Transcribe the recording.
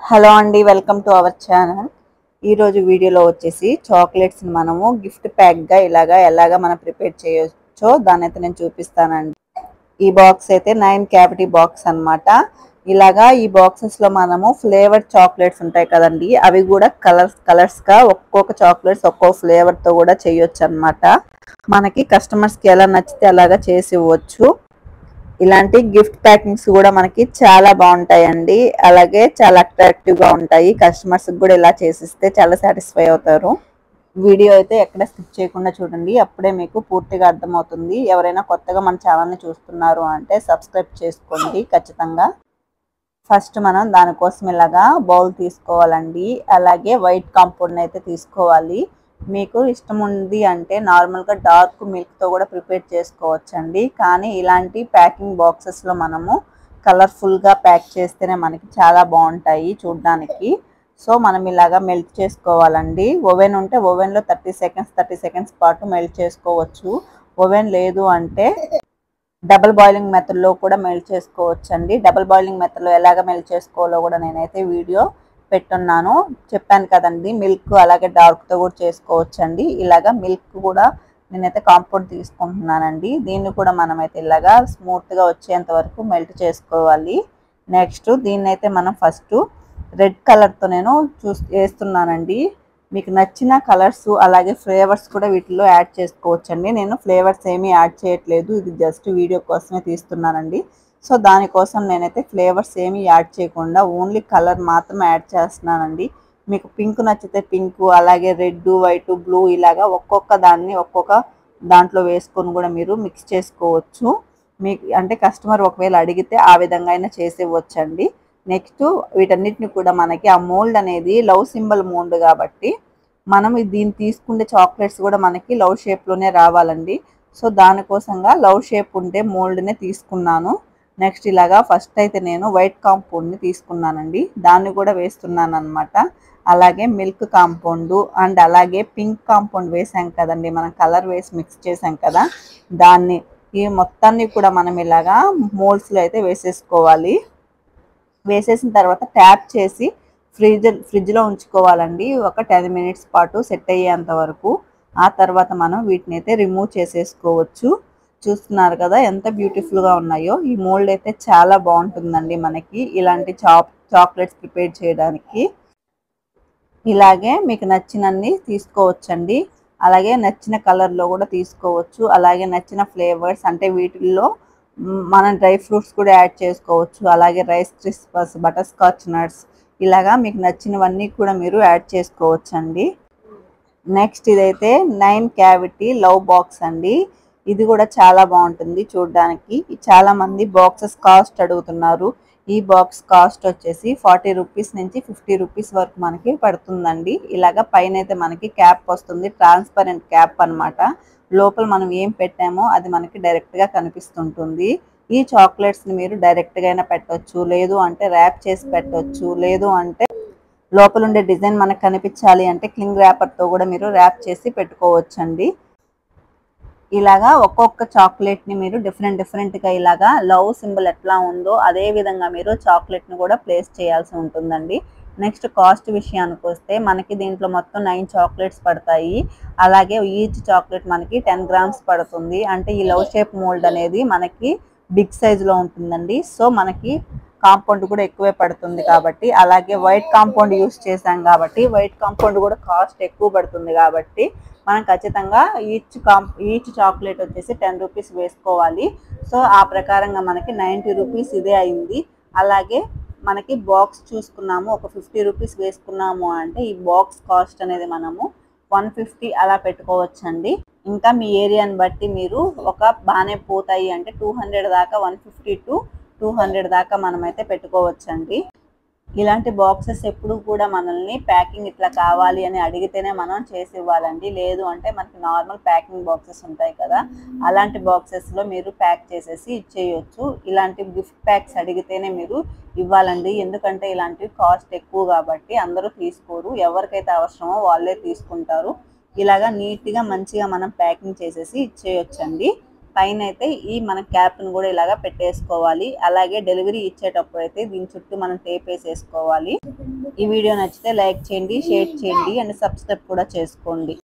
Hello అండి, welcome to our channel. ఈరోజు వీడియోలో వచ్చేసి చాక్లెట్స్ మనము గిఫ్ట్ ప్యాక్గా ఎలాగా మనం ప్రిపేర్ చేయొచ్చో దాన్ని అయితే నేను చూపిస్తానండి. ఈ బాక్స్ అయితే 9 క్యావిటీ బాక్స్ అన్నమాట. ఈ బాక్సెస్లో మనము ఫ్లేవర్డ్ చాక్లెట్స్ ఉంటాయి కదండి, అవి కూడా కలర్స్గా ఒక్కొక్క చాక్లెట్స్ ఒక్కో ఫ్లేవర్తో కూడా చేయొచ్చు అన్నమాట. మనకి కస్టమర్స్కి ఎలా నచ్చితే అలాగా చేసి ఇవ్వచ్చు. ఇలాంటి గిఫ్ట్ ప్యాకింగ్స్ కూడా మనకి చాలా బాగుంటాయండి. అలాగే చాలా అట్రాక్టివ్ గా ఉంటాయి. కస్టమర్స్ కూడా ఇలా చేసిస్తే చాలా సాటిస్ఫై అవుతారు. వీడియో అయితే ఎక్కడ స్కిప్ చేయకుండా చూడండి, అప్పుడే మీకు పూర్తిగా అర్థమవుతుంది. ఎవరైనా కొత్తగా మన ఛానల్ని చూస్తున్నారు అంటే సబ్స్క్రైబ్ చేసుకోండి ఖచ్చితంగా. ఫస్ట్ మనం దానికోసం ఇలాగా బౌల్ తీసుకోవాలండి. అలాగే వైట్ కాంపౌండ్ అయితే తీసుకోవాలి. మీకు ఇష్టం ఉంది అంటే నార్మల్గా డార్క్ మిల్క్తో కూడా ప్రిపేర్ చేసుకోవచ్చండి. కానీ ఇలాంటి ప్యాకింగ్ బాక్సెస్లో మనము కలర్ఫుల్గా ప్యాక్ చేస్తేనే మనకి చాలా బాగుంటాయి చూడడానికి. సో మనం ఇలాగా మెల్ట్ చేసుకోవాలండి. ఓవెన్ ఉంటే ఓవెన్లో 30 సెకండ్స్ పాటు మెల్ట్ చేసుకోవచ్చు. ఓవెన్ లేదు అంటే డబుల్ బాయిలింగ్ మెథడ్లో కూడా మెల్ట్ చేసుకోవచ్చండి. డబుల్ బాయిలింగ్ మెథడ్లో ఎలాగ మెల్ట్ చేసుకోవాలో కూడా నేనైతే వీడియో పెట్టున్నాను, చెప్పాను కదండి. మిల్క్ అలాగే డార్క్తో కూడా చేసుకోవచ్చండి. ఇలాగా మిల్క్ కూడా నేనైతే కాంపౌండ్ తీసుకుంటున్నానండి. దీన్ని కూడా మనమైతే ఇలాగా స్మూత్గా వచ్చేంత వరకు మెల్ట్ చేసుకోవాలి. నెక్స్ట్ దీన్ని అయితే మనం ఫస్ట్ రెడ్ కలర్తో నేను వేస్తున్నానండి. మీకు నచ్చిన కలర్స్ అలాగే ఫ్లేవర్స్ కూడా వీటిలో యాడ్ చేసుకోవచ్చండి. నేను ఫ్లేవర్స్ ఏమీ యాడ్ చేయట్లేదు, ఇది జస్ట్ వీడియో కోసమే తీస్తున్నానండి. సో దానికోసం నేనైతే ఫ్లేవర్స్ ఏమీ యాడ్ చేయకుండా ఓన్లీ కలర్ మాత్రం యాడ్ చేస్తున్నానండి. మీకు పింక్ నచ్చితే పింక్, అలాగే రెడ్, వైట్, బ్లూ ఇలాగా ఒక్కొక్క దాంట్లో వేసుకొని కూడా మీరు మిక్స్ చేసుకోవచ్చు. మీకు అంటే కస్టమర్ ఒకవేళ అడిగితే ఆ విధంగా అయినా చేసేవచ్చండి. నెక్స్ట్ వీటన్నిటిని కూడా మనకి ఆ మోల్డ్ అనేది లవ్ సింబల్ మోల్డ్ కాబట్టి మనం దీన్ని తీసుకుంటే చాక్లెట్స్ కూడా మనకి లవ్ షేప్లోనే రావాలండి. సో దానికోసంగా లవ్ షేప్ ఉంటే మోల్డ్నే తీసుకున్నాను. నెక్స్ట్ ఇలాగా ఫస్ట్ అయితే నేను వైట్ కాంపౌండ్ని తీసుకున్నానండి, దాన్ని కూడా వేస్తున్నాను అనమాట. అలాగే మిల్క్ కాంపౌండ్ అండ్ అలాగే పింక్ కాంపౌండ్ వేసాం కదండి, మనం కలర్ వేసి మిక్స్ చేసాం కదా, దాన్ని ఈ మొత్తాన్ని కూడా మనం ఇలాగా మోల్డ్స్లో అయితే వేసేసుకోవాలి. వేసేసిన తర్వాత ట్యాప్ చేసి ఫ్రిడ్జ్లో ఉంచుకోవాలండి ఒక 10 మినిట్స్ పాటు సెట్ అయ్యేంత వరకు. ఆ తర్వాత మనం వీటిని అయితే రిమూవ్ చేసేసుకోవచ్చు. చూస్తున్నారు కదా ఎంత బ్యూటిఫుల్గా ఉన్నాయో. ఈ మోల్డ్ అయితే చాలా బాగుంటుందండి మనకి ఇలాంటి చాక్లెట్స్ ప్రిపేర్ చేయడానికి. ఇలాగే మీకు నచ్చినన్ని తీసుకోవచ్చండి. అలాగే నచ్చిన కలర్లో కూడా తీసుకోవచ్చు. అలాగే నచ్చిన ఫ్లేవర్స్ అంటే వీటిల్లో మనం డ్రై ఫ్రూట్స్ కూడా యాడ్ చేసుకోవచ్చు. అలాగే రైస్ క్రిస్పస్, బటర్ స్కాచ్ నట్స్ ఇలాగా మీకు నచ్చినవన్నీ కూడా మీరు యాడ్ చేసుకోవచ్చండి. నెక్స్ట్ ఇదైతే 9 క్యావిటీ లవ్ బాక్స్ అండి. ఇది కూడా చాలా బాగుంటుంది చూడడానికి. చాలా మంది బాక్సెస్ కాస్ట్ అడుగుతున్నారు. ఈ బాక్స్ కాస్ట్ వచ్చేసి 40 రూపీస్ నుంచి 50 రూపీస్ వరకు మనకి పడుతుందండి. ఇలాగా పైన అయితే మనకి క్యాప్ వస్తుంది, ట్రాన్స్పరెంట్ క్యాప్ అనమాట. లోపల మనం ఏం పెట్టామో అది మనకి డైరెక్ట్గా కనిపిస్తుంటుంది. ఈ చాక్లెట్స్ని మీరు డైరెక్ట్గా అయినా పెట్టవచ్చు, లేదు అంటే ర్యాప్ చేసి పెట్టవచ్చు, లేదు అంటే లోపల ఉండే డిజైన్ మనకు కనిపించాలి అంటే క్లింగ్ ర్యాపర్తో కూడా మీరు ర్యాప్ చేసి పెట్టుకోవచ్చండి. ఇలాగా ఒక్కొక్క చాక్లెట్ని మీరు డిఫరెంట్గా ఇలాగా లవ్ సింబల్ ఎట్లా ఉందో అదే విధంగా మీరు చాక్లెట్ని కూడా ప్లేస్ చేయాల్సి ఉంటుందండి. నెక్స్ట్ కాస్ట్ విషయానికి వస్తే మనకి దీంట్లో మొత్తం 9 చాక్లెట్స్ పడతాయి. అలాగే ఈచ్ చాక్లెట్ మనకి 10 గ్రామ్స్ పడుతుంది. అంటే ఈ లవ్ షేప్ మోల్డ్ అనేది మనకి బిగ్ సైజులో ఉంటుందండి. సో మనకి కాంపౌండ్ కూడా ఎక్కువే పడుతుంది కాబట్టి, అలాగే వైట్ కాంపౌండ్ యూస్ చేసాం కాబట్టి వైట్ కాంపౌండ్ కూడా కాస్ట్ ఎక్కువ పడుతుంది కాబట్టి మనం ఖచ్చితంగా ఈచ్ చాక్లెట్ వచ్చేసి 10 రూపీస్ వేసుకోవాలి. సో ఆ ప్రకారంగా మనకి 90 రూపీస్ ఇదే అయింది. అలాగే మనకి బాక్స్ చూసుకున్నాము, ఒక 50 రూపీస్ వేసుకున్నాము అంటే ఈ బాక్స్ కాస్ట్ అనేది మనము 150 అలా పెట్టుకోవచ్చండి. ఇంకా మీ ఏరియాని బట్టి మీరు ఒక బాగానే పోతాయి అంటే 200 దాకా, 150 to 200 దాకా మనమైతే పెట్టుకోవచ్చండి. ఇలాంటి బాక్సెస్ ఎప్పుడు కూడా మనల్ని ప్యాకింగ్ ఇట్లా కావాలి అని అడిగితేనే మనం చేసి ఇవ్వాలండి. లేదు అంటే మనకి నార్మల్ ప్యాకింగ్ బాక్సెస్ ఉంటాయి కదా, అలాంటి బాక్సెస్లో మీరు ప్యాక్ చేసేసి ఇచ్చేయచ్చు. ఇలాంటి గిఫ్ట్ ప్యాక్స్ అడిగితేనే మీరు ఇవ్వాలండి. ఎందుకంటే ఇలాంటివి కాస్ట్ ఎక్కువ కాబట్టి అందరూ తీసుకోరు, ఎవరికైతే అవసరమో వాళ్ళే తీసుకుంటారు. ఇలాగా నీట్గా మంచిగా మనం ప్యాకింగ్ చేసేసి ఇచ్చేయొచ్చండి. పైన అయితే ఈ మన క్యాప్ను కూడా ఇలాగా పెట్టేసుకోవాలి. అలాగే డెలివరీ ఇచ్చేటప్పుడు అయితే దీని చుట్టూ మనం టేప్ వేసేసుకోవాలి. ఈ వీడియో నచ్చితే లైక్ చేయండి, షేర్ చేయండి అండ్ సబ్స్క్రైబ్ కూడా చేసుకోండి.